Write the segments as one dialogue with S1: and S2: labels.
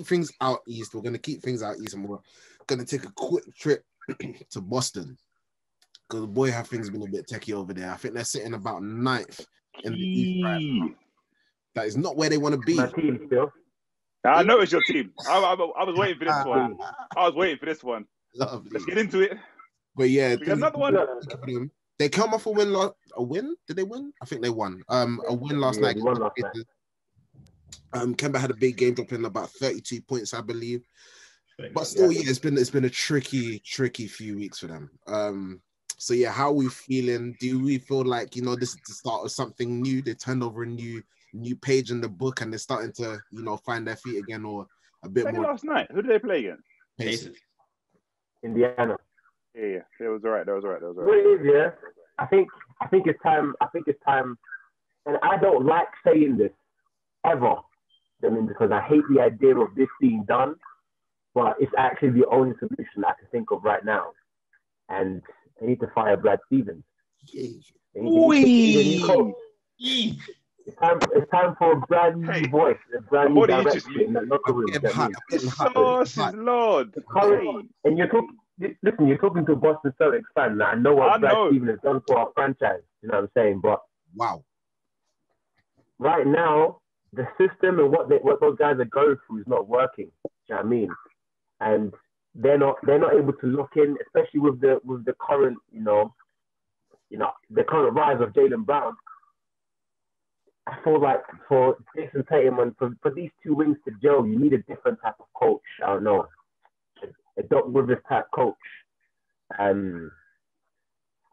S1: keep things out east. We're gonna keep things out east, and we're gonna take a quick trip to Boston because boy, have things been a bit techie over there. I think they're sitting about ninth in the East right now. That is not where they want to be.
S2: My team still.
S3: I know it's your team. I was waiting for this one. I was waiting for this one.
S1: Lovely.
S3: Let's get into it.
S1: But yeah,
S3: We got another one.
S1: They come off a win. A win? Did they win? I think they won. A win last night.
S2: They won last night.
S1: Kemba had a big game, dropping about 32 points, I believe. But still, yeah, it's been a tricky few weeks for them. So yeah, how are we feeling? Do we feel like this is the start of something new? They turned over a new page in the book, and they're starting to find their feet again, or a bit more.
S3: Last night, who did they play against?
S1: Pacers.
S2: Indiana.
S3: Yeah, that was all right.
S2: Well, it is, yeah. I think it's time. And I don't like saying this ever. I mean, because I hate the idea of this being done, but it's actually the only solution I can think of right now. And they need to fire Brad Stevens. It's time for a brand new voice, a brand new direction in the locker room.
S3: Lord.
S2: And you're talking to a Boston Celtics fan. I know what Brad Stevens has done for our franchise. You know what I'm saying? But
S1: wow,
S2: right now the system and what those guys are going through is not working. Do you know what I mean? And they're not able to look in, especially with the current the current rise of Jaylen Brown. I feel like for Jason Tatum and for these two wings to gel, you need a different type of coach. I don't know, a Doc Rivers type coach. I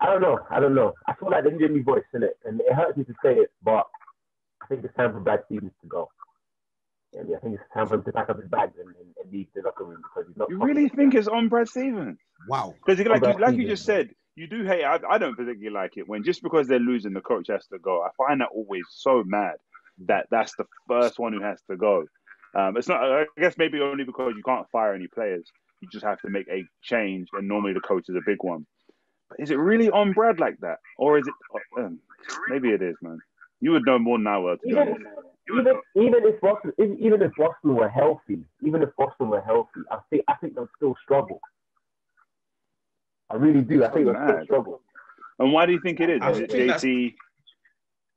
S2: don't know. I feel like they need a new voice in it, and it hurts me to say it, but I think it's time for Brad Stevens to go. Yeah, I think it's time for him to pack up his bags and leave the locker room because he's not.
S3: You really think it's on Brad Stevens?
S1: Wow.
S3: Because like you just said, you do hate. I don't particularly like it when just because they're losing, the coach has to go. I find that always so mad that that's the first one who has to go. It's not. I guess maybe only because you can't fire any players. You just have to make a change, and normally the coach is a big one. But is it really on Brad like that, or is it? Maybe it is, man. You would know more than I will.
S2: Even if Boston were healthy, I think they'll still struggle. I really do. I think they'll still struggle.
S3: And why do you think it is? Is it JT,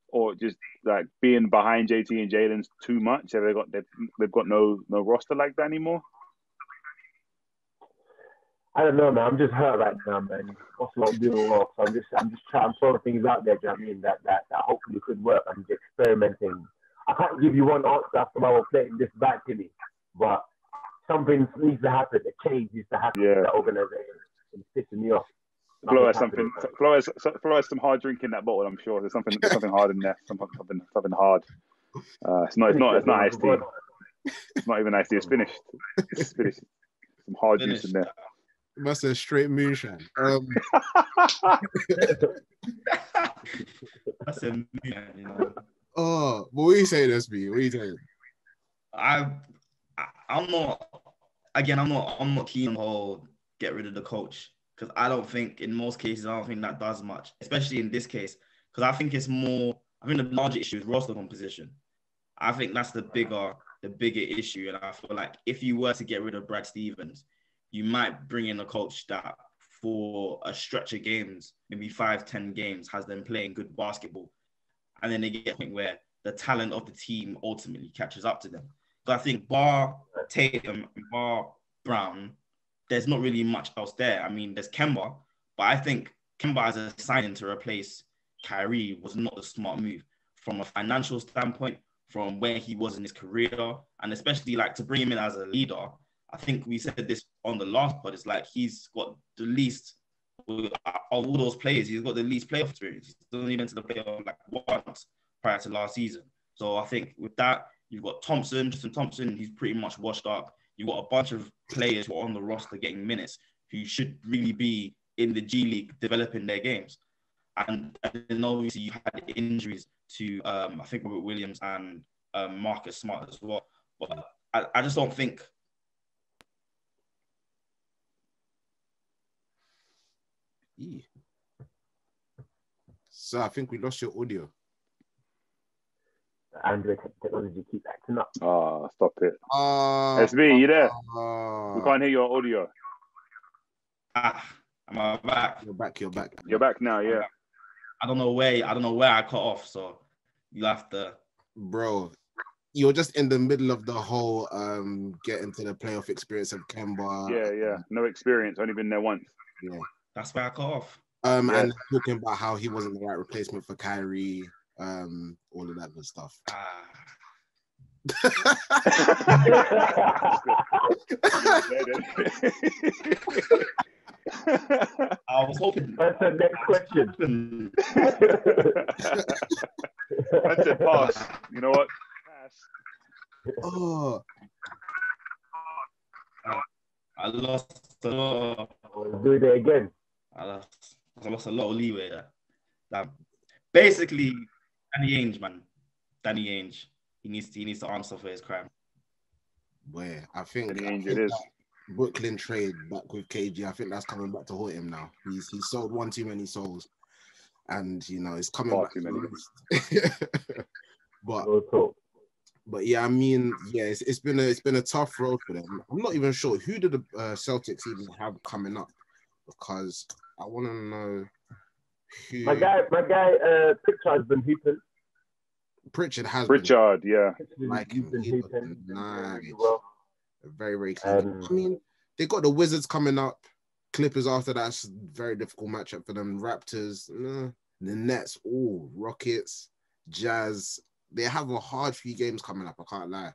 S3: or just like being behind JT and Jalen's too much? Have they've got no roster like that anymore?
S2: I don't know, man. I'm just hurt right now, man. Boston not doing well, so I'm throwing things out there. Do you know what I mean? That hopefully could work. I'm just experimenting. I can't give you one answer after I was playing this back to me, but something needs to happen. A change needs to happen in that organization. It's pissing me off.
S3: Flo has some hard drink in that bottle. I'm sure there's something hard in there. Something hard. It's not iced tea. It's not even iced tea. It's finished. It's finished. Some hard juice in there.
S1: It must have straight moonshine.
S4: That's a moonshine,
S1: Oh, what are you saying, SB? What are you saying?
S4: I'm not keen on the whole get rid of the coach, because I don't think in most cases that does much, especially in this case, because I think the larger issue is roster composition. I think that's the bigger issue, and I feel like if you were to get rid of Brad Stevens, you might bring in a coach that for a stretch of games, maybe 5-10 games, has them playing good basketball. And then they get to a point where the talent of the team ultimately catches up to them. But I think bar Tatum, bar Brown, there's not really much else there. I mean, there's Kemba, but I think Kemba as a signing to replace Kyrie was not a smart move from a financial standpoint, from where he was in his career, and especially like to bring him in as a leader. I think we said this on the last pod. It's like he's got the least of all those players. He's got the least playoff experience. He's only been to the playoff like once prior to last season. So I think with that, you've got Tristan Thompson. He's pretty much washed up. You've got a bunch of players who are on the roster getting minutes who should really be in the G League developing their games. And then obviously you had injuries to I think Robert Williams and Marcus Smart as well. But I just don't think.
S1: Yeah. So I think we lost your audio.
S2: Android technology keeps acting up.
S3: Oh, stop it. SB, you there? We can't hear your audio.
S4: Am I back?
S1: You're back.
S3: You're back now, yeah.
S4: I don't know where I cut off, so you have to.
S1: Bro, you're just in the middle of the whole getting to the playoff experience of Kemba.
S3: Yeah. No experience, only been there once.
S1: Yeah.
S4: That's where I cut off.
S1: And talking about how he wasn't the right replacement for Kyrie, all of that good stuff.
S4: I was hoping.
S2: That's the next question.
S3: I said pass. You know what? Pass.
S1: Oh.
S4: I lost a lot.
S2: Let's do it again.
S4: I lost a lot of leeway there. Basically, Danny Ainge, man. Danny Ainge. He needs to answer for his crime.
S1: Where I think
S3: it is.
S1: Brooklyn trade back with KG. I think that's coming back to haunt him now. He's sold one too many souls, and it's coming back. But yeah, I mean, it's been a tough road for them. I'm not even sure who did the Celtics even have coming up, because I want to know who.
S2: My guy, Pritchard's been hooping.
S1: Pritchard,
S3: yeah.
S1: Like him, nice. Very, very clean. I mean, they got the Wizards coming up. Clippers after that's a very difficult matchup for them. Raptors, the Nets, Rockets, Jazz. They have a hard few games coming up. I can't lie.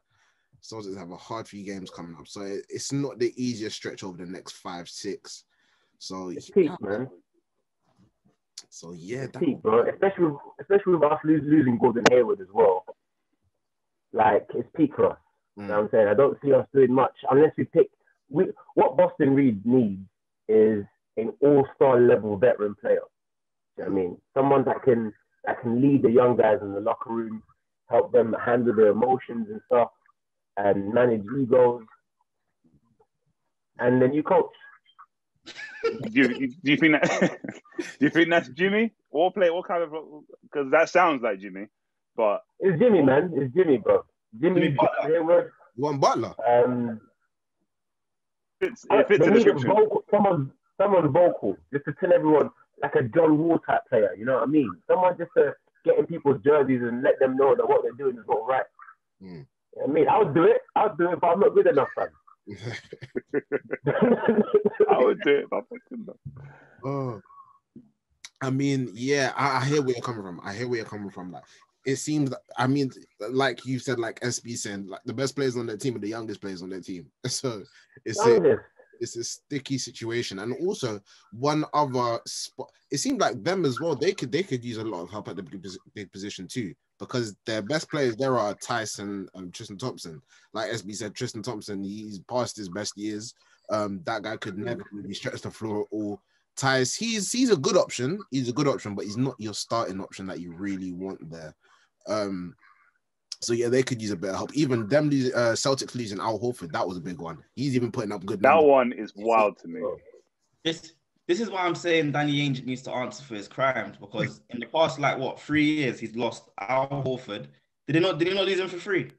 S1: Celtics have a hard few games coming up. So it's not the easiest stretch over the next 5-6. So
S2: it's peak, man.
S1: So yeah,
S2: it's peak, bro. Especially with us losing Gordon Hayward as well. Like, it's peak for us. You know what I'm saying? I don't see us doing much unless we pick. What Boston Reed needs is an all-star level veteran player. You know what I mean? Someone that can lead the young guys in the locker room, help them handle their emotions and stuff, and manage egos. And then you coach.
S3: Do you think that? Do you think that's Jimmy? What kind of? Because that sounds like Jimmy, but
S2: it's Jimmy, man. It's Jimmy, bro. Jimmy Butler.
S1: You want Butler?
S3: It fits the description.
S2: Someone vocal, just to tell everyone, like a John Wall type player. You know what I mean? Someone just to get in people's jerseys and let them know that what they're doing is not right. You know what I mean, I'll do it, but I'm not good enough, man.
S3: I would do it, but I'm not good enough.
S1: Oh, I mean, yeah, I hear where you're coming from. Like, it seems, I mean, like you said, like SB saying, like the best players on their team are the youngest players on their team. So it's a sticky situation. And also one other spot, it seemed like them as well, they could use a lot of help at the big position too, because their best players there are Tyson and Tristan Thompson. Like SB said, Tristan Thompson, he's past his best years. That guy could never really stretch the floor at all. Tyce, he's a good option. He's a good option, but he's not your starting option that you really want there. So yeah, they could use a bit of help. Even them Celtics losing Al Horford, that was a big one. He's even putting up good numbers.
S3: That one is wild to me.
S4: This is why I'm saying Danny Ainge needs to answer for his crimes, because in the past, 3 years, he's lost Al Horford. Did he not lose him for free?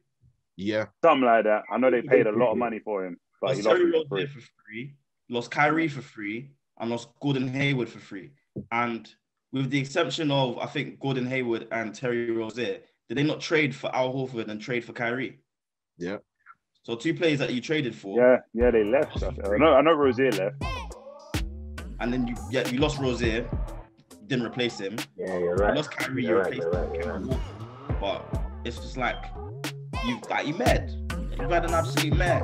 S1: Yeah,
S3: something like that. I know they paid a lot of money for him, but he lost him for
S4: free. Lost Kyrie for free, and lost Gordon Hayward for free. And with the exception of, I think, Gordon Hayward and Terry Rozier, did they not trade for Al Horford and trade for Kyrie?
S1: Yeah.
S4: So 2 players that you traded for.
S3: Yeah, they left. I know Rozier left.
S4: And then you lost Rozier, didn't replace him.
S2: Yeah, you're right.
S4: You lost Kyrie, you replaced him. But it's just like you mad. You've had an absolute mad.